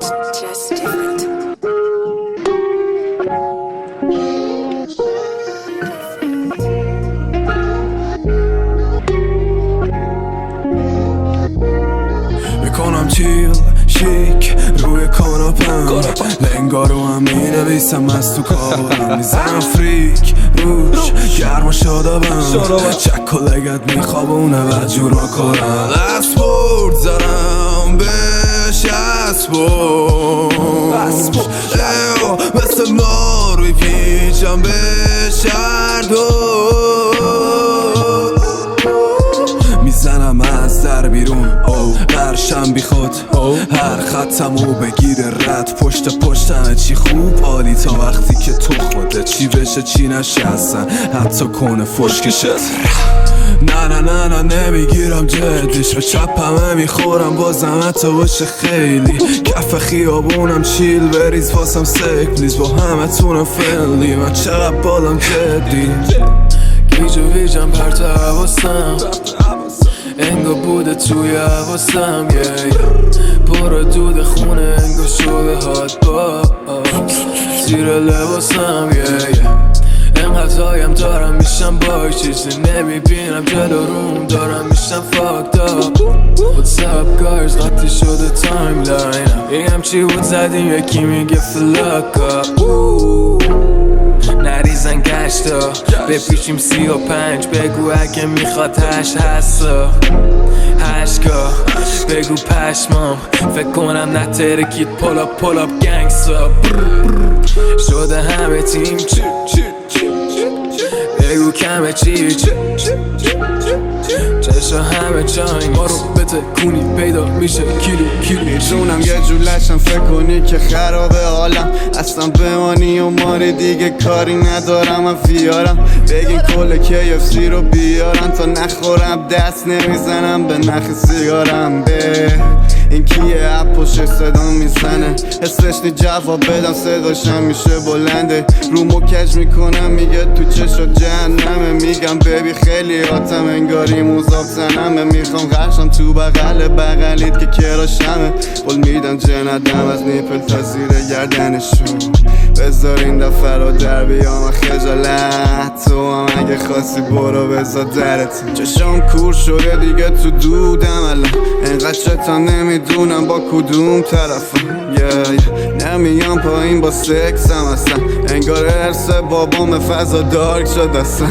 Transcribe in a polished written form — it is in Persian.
just different. میکنم چیل شیک روی کاناپم لنگارو هم مینویسم از تو کارم میزنم فریک روش گرم شادابم چک و لگت میخوابونه و جورا کنم اسپورت زرم بهش اسپورت مثل ما روی پیچم به شردو میزنم از در بیرون قرشم بی خود هر خطمو بگیره رد پشت همه چی خوب عالی تا وقتی که تو خوده چی بشه چی نشه اصلا حتی کنه فشکشت نه نمیگیرم جدیش به چپمه میخورم بازم حتی باشه خیلی کف خیابونم چیل بریز واسم سک پلیز با همه تونم فنلی من چقدر بالم جدی گیج و ویجم پرت حواسم انگا بوده توی حواسم پر دود خونه انگا شده هات باکس زیر لباسم انقدر دارم میشم با چیزی نمیبینم جلو روم دارم میشم fucked up What's up guys قطعی شده تایملاینم میگم چی بود زدیم یکی میگه فلاکا نریزن گشتا بپیچیم 35 بگو اگه میخواد 8 هستا 8گاه بگو پشمام فکر کنم نترکید پول اپ گنگستا شده همه تیم بگو کمه چی چشا همه جای ما رو بتکونی پیدا میشه کیلو میدونم یه جولشم فکر کنی که خرابه حالم اصلا بمانی و ماری دیگه کاری ندارم من فیارم بگین کل KFC رو بیارن تا نخورم دست نمیزنم به نخ سیگارم به این کیه اپ پشت صدا میزنه حسش نی جواب بدم صداشم میشه بلنده رو مکج میکنم میگه تو چشا جهنمه میگم ببی خیلی آتم انگاری موزاب زنمه میخوام غرشم تو بغلیت که کراشمه قول میدم جندم از نیپل تا زیر گردنشون بذار این دفعه رو در بیام خجالت تو هم اگه خواستی برو بذار درت چشم کور شده دیگه تو دودم الان انقدر چتا نمیدونم با کدوم طرفم نمیام پایین با سکسم اصلا انگار ارث بابام فضا دارک شد اصلا